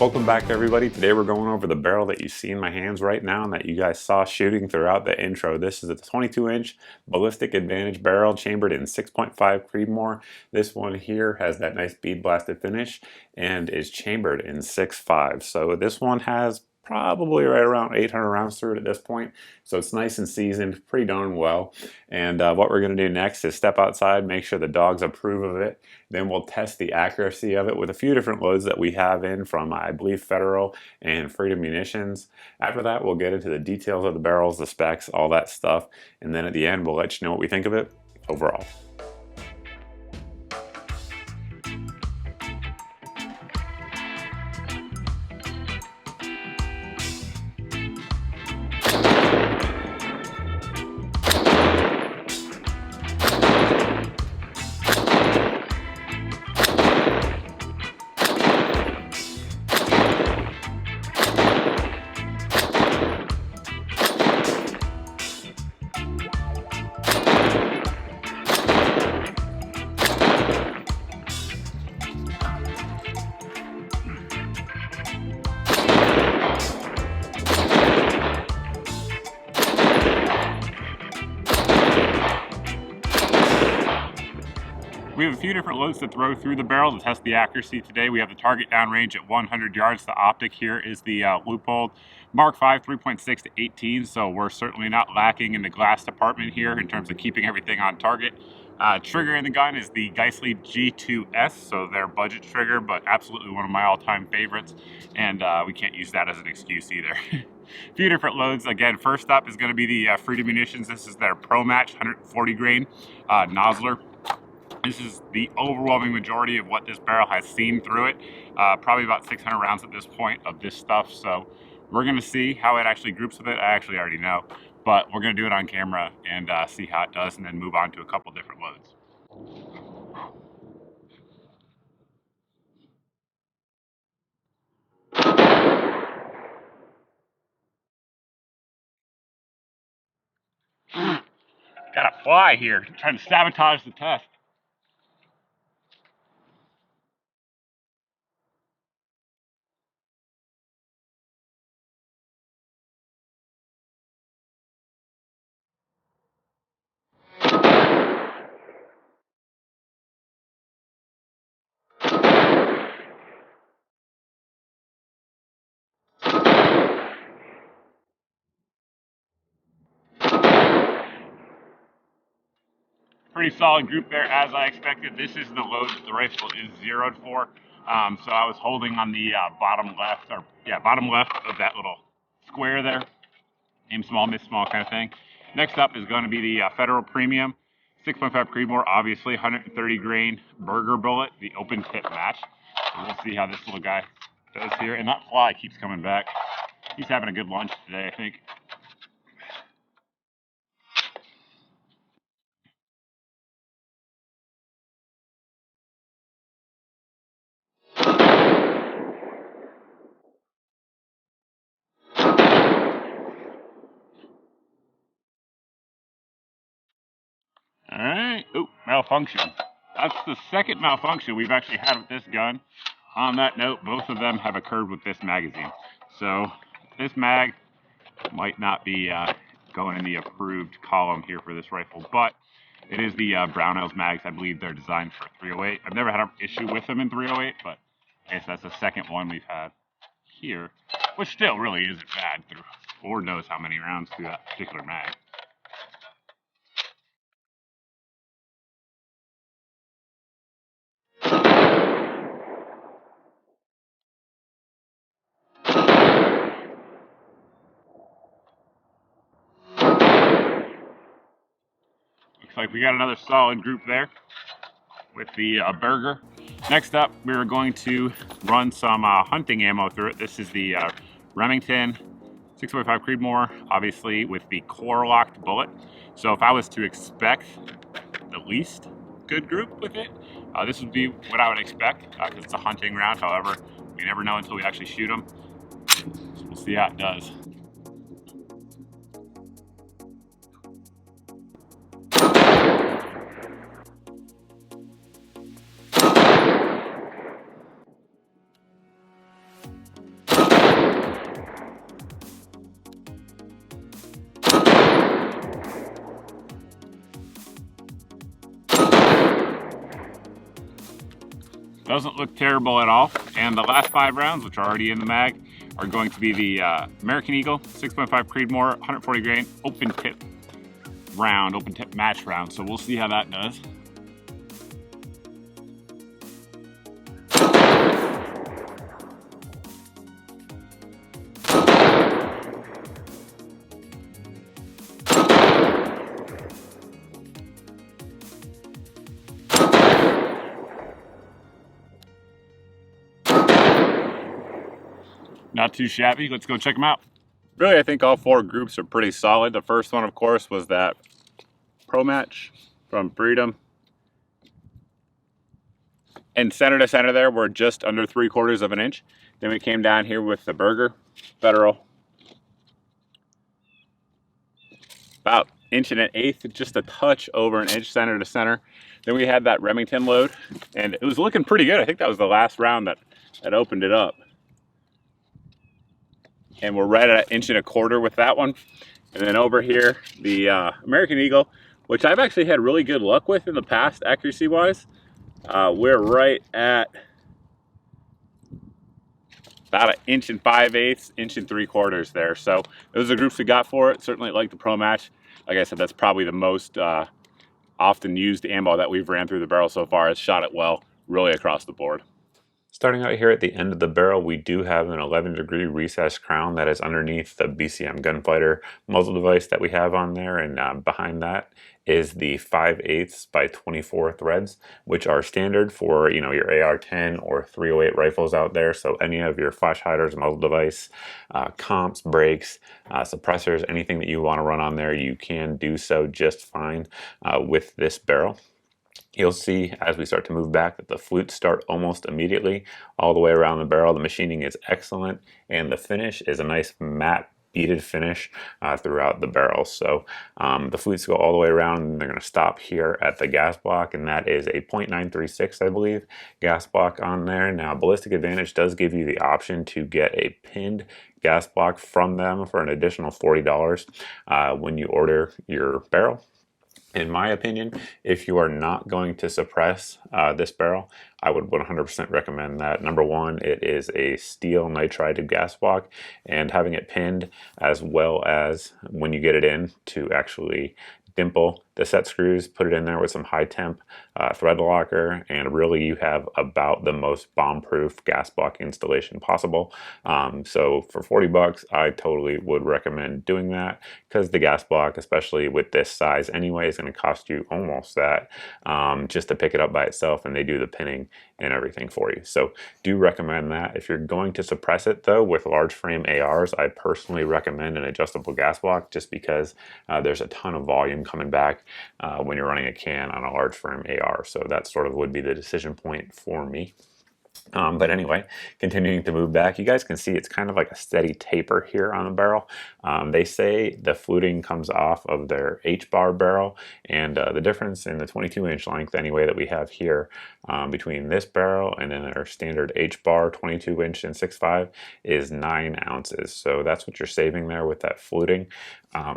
Welcome back everybody. Today we're going over the barrel that you see in my hands right now and that you guys saw shooting throughout the intro. This is a 22-inch Ballistic Advantage barrel chambered in 6.5 Creedmoor. This one here has that nice bead blasted finish and is chambered in 6.5. So this one has probably right around 800 rounds through it at this point. So it's nice and seasoned pretty darn well. And what we're going to do next is step outside, make sure the dogs approve of it. Then we'll test the accuracy of it with a few different loads that we have in from, I believe, Federal and Freedom Munitions. After that, we'll get into the details of the barrels, the specs, all that stuff. And then at the end, we'll let you know what we think of it overall. We have a few different loads to throw through the barrel to test the accuracy today. We have the target downrange at 100 yards. The optic here is the Loophole Mark 5 3.6 to 18, so we're certainly not lacking in the glass department here in terms of keeping everything on target. Trigger in the gun is the Geissele G2S, so their budget trigger, but absolutely one of my all-time favorites, and we can't use that as an excuse either. A few different loads. Again, first up is going to be the Freedom Munitions. This is their Pro Match 140 grain nozzler. This is the overwhelming majority of what this barrel has seen through it. Probably about 600 rounds at this point of this stuff. So we're going to see how it actually groups with it. I actually already know, but we're going to do it on camera and see how it does, and then move on to a couple different loads. Got a fly here trying to sabotage the test. Pretty solid group there, as I expected. This is the load that the rifle is zeroed for. So I was holding on the bottom left of that little square there. Aim small, miss small kind of thing. Next up is going to be the Federal Premium 6.5 Creedmoor, obviously 130 grain burger bullet, the open tip match. So we'll see how this little guy does here. And that fly keeps coming back. He's having a good lunch today, I think. All right. Oh, malfunction. That's the second malfunction we've actually had with this gun. On that note, both of them have occurred with this magazine. So this mag might not be going in the approved column here for this rifle, but it is the Brownells mags. I believe they're designed for 308. I've never had an issue with them in 308, but I guess that's the second one we've had here, which still really isn't bad through Lord knows how many rounds through that particular mag. Looks like we got another solid group there with the burger. Next up, we're going to run some hunting ammo through it. This is the Remington 6.5 Creedmoor, obviously with the core locked bullet. So if I was to expect the least good group with it, this would be what I would expect, because it's a hunting round. However, we never know until we actually shoot them. So we'll see how it does. Doesn't look terrible at all. And the last 5 rounds, which are already in the mag, are going to be the American Eagle 6.5 Creedmoor 140 grain open tip round, open tip match round. So we'll see how that does. Not too shabby. Let's go check them out. Really, I think all 4 groups are pretty solid. The first one, of course, was that Pro Match from Freedom. And center to center there, we're just under 3/4 of an inch. Then we came down here with the Burger Federal. About 1.125 inches, just a touch over an inch center to center. Then we had that Remington load, and it was looking pretty good. I think that was the last round that opened it up. And we're right at 1.25 inches with that one. And then over here, the American Eagle, which I've actually had really good luck with in the past, accuracy wise. We're right at about 1.5 inches, 1.75 inches there. So those are the groups we got for it. Certainly like the Pro Match. Like I said, that's probably the most often used ammo that we've ran through the barrel so far. It's shot it well, really across the board. Starting out here at the end of the barrel, we do have an 11-degree recessed crown that is underneath the BCM Gunfighter muzzle device that we have on there, and behind that is the 5/8 by 24 threads, which are standard for, you know, your AR-10 or 308 rifles out there. So any of your flash hiders, muzzle device, comps, brakes, suppressors, anything that you want to run on there, you can do so just fine with this barrel. You'll see as we start to move back that the flutes start almost immediately all the way around the barrel. The machining is excellent, and the finish is a nice matte beaded finish throughout the barrel. So the flutes go all the way around, and they're going to stop here at the gas block, and that is a .936, I believe, gas block on there. Now, Ballistic Advantage does give you the option to get a pinned gas block from them for an additional $40 when you order your barrel. In my opinion, if you are not going to suppress this barrel, I would 100% recommend that. Number one, it is a steel nitrided gas block, and having it pinned, as well as when you get it in, to actually dimple the set screws, put it in there with some high temp thread locker, and really you have about the most bomb-proof gas block installation possible. So for 40 bucks, I totally would recommend doing that, because the gas block, especially with this size anyway, is going to cost you almost that just to pick it up by itself, and they do the pinning and everything for you. So do recommend that. If you're going to suppress it though with large frame ARs, I personally recommend an adjustable gas block, just because there's a ton of volume coming back when you're running a can on a large frame AR. So that sort of would be the decision point for me. But anyway, continuing to move back, you guys can see it's kind of like a steady taper here on the barrel. They say the fluting comes off of their H-bar barrel, and the difference in the 22-inch length anyway that we have here between this barrel and then our standard H-bar 22-inch and 6.5 is 9 ounces. So that's what you're saving there with that fluting.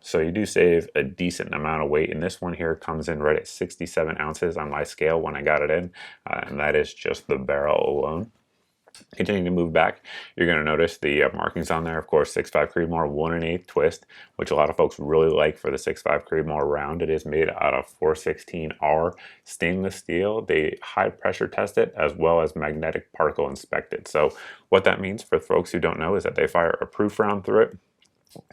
So you do save a decent amount of weight, and this one here comes in right at 67 ounces on my scale when I got it in, and that is just the barrel alone. Continuing to move back, you're going to notice the markings on there. Of course, 6.5 Creedmoor 1 1/8 twist, which a lot of folks really like for the 6.5 Creedmoor round. It is made out of 416R stainless steel. They high pressure test it as well as magnetic particle inspect it. So what that means for folks who don't know is that they fire a proof round through it.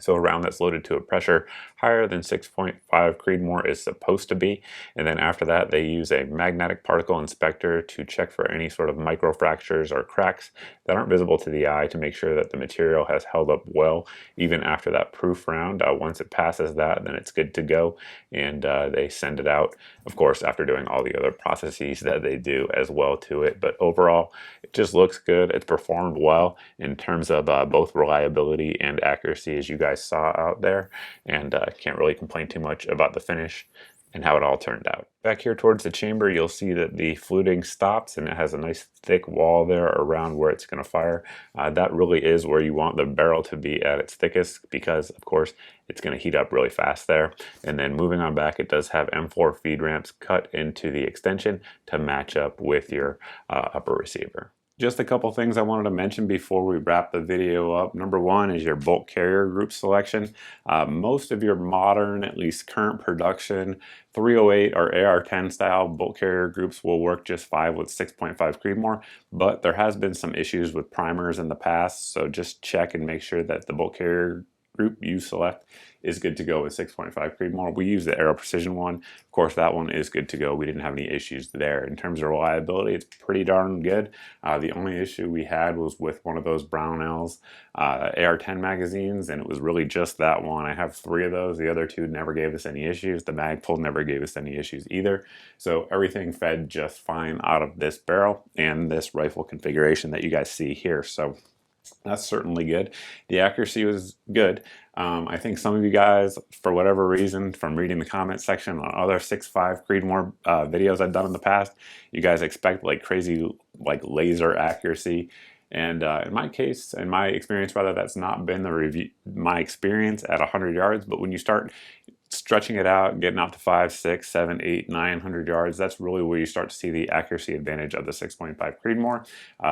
So a round that's loaded to a pressure higher than 6.5 Creedmoor is supposed to be. And then after that, they use a magnetic particle inspector to check for any sort of microfractures or cracks that aren't visible to the eye, to make sure that the material has held up well even after that proof round. Once it passes that, then it's good to go, and they send it out, of course, after doing all the other processes that they do as well to it. But overall, it just looks good. It's performed well in terms of both reliability and accuracy, as you guys saw out there, and can't really complain too much about the finish. and how it all turned out. Back here towards the chamber, you'll see that the fluting stops and it has a nice thick wall there around where it's going to fire. That really is where you want the barrel to be at its thickest, because of course it's going to heat up really fast there. And then moving on back, it does have M4 feed ramps cut into the extension to match up with your upper receiver. Just a couple things I wanted to mention before we wrap the video up. Number one is your bolt carrier group selection. Most of your modern, at least current production, 308 or AR-10 style bolt carrier groups will work just fine with 6.5 Creedmoor, but there has been some issues with primers in the past, so just check and make sure that the bolt carrier group you select is good to go with 6.5 Creedmoor. We use the Aero Precision one. Of course, that one is good to go. We didn't have any issues there. In terms of reliability, it's pretty darn good. The only issue we had was with one of those Brownells AR-10 magazines, and it was really just that one. I have 3 of those. The other 2 never gave us any issues. The Magpul never gave us any issues either. So everything fed just fine out of this barrel and this rifle configuration that you guys see here. So that's certainly good. The accuracy was good. I think some of you guys, for whatever reason, from reading the comment section on other 6.5 Creedmoor videos I've done in the past, you guys expect like crazy, like laser accuracy. And in my case, in my experience, rather, that's not been my experience at 100 yards. But when you start stretching it out, getting out to 5, 6, 7, 8, 900 yards, that's really where you start to see the accuracy advantage of the 6.5 Creedmoor.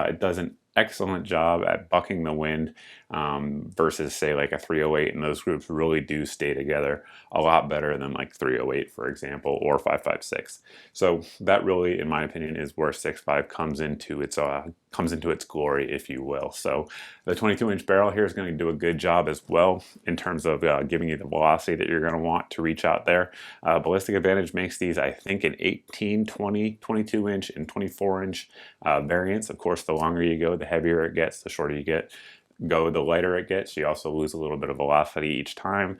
It does an excellent job at bucking the wind versus say like a 308, and those groups really do stay together a lot better than like 308, for example, or 5.56. So that really, in my opinion, is where 6.5 comes into its glory, if you will. So the 22-inch barrel here is going to do a good job as well in terms of giving you the velocity that you're going to want to reach out there. Ballistic Advantage makes these, I think, in 18, 20, 22-inch, and 24-inch variants. Of course, the longer you go, the heavier it gets, the shorter you go, the lighter it gets. You also lose a little bit of velocity each time.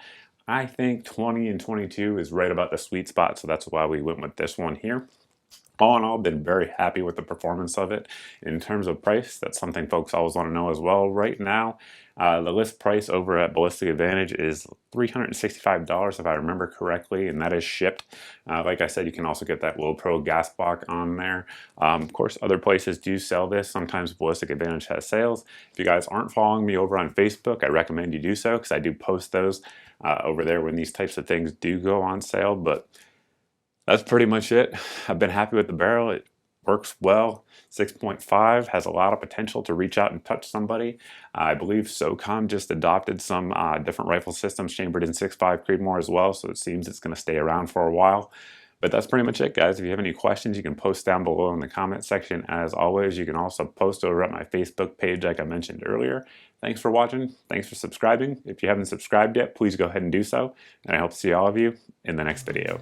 I think 20 and 22 is right about the sweet spot, so that's why we went with this one here. All in all, been very happy with the performance of it. In terms of price, that's something folks always want to know as well. Right now, the list price over at Ballistic Advantage is $365 if I remember correctly, and that is shipped. Like I said, you can also get that Low Pro gas block on there. Of course, other places do sell this. Sometimes Ballistic Advantage has sales. If you guys aren't following me over on Facebook, I recommend you do so, because I do post those over there when these types of things do go on sale. But that's pretty much it. I've been happy with the barrel. It works well. 6.5 has a lot of potential to reach out and touch somebody. I believe SOCOM just adopted some different rifle systems chambered in 6.5 Creedmoor as well, so it seems it's going to stay around for a while. But that's pretty much it, guys. If you have any questions, you can post down below in the comment section. As always, you can also post over at my Facebook page like I mentioned earlier. Thanks for watching. Thanks for subscribing. If you haven't subscribed yet, please go ahead and do so. And I hope to see all of you in the next video.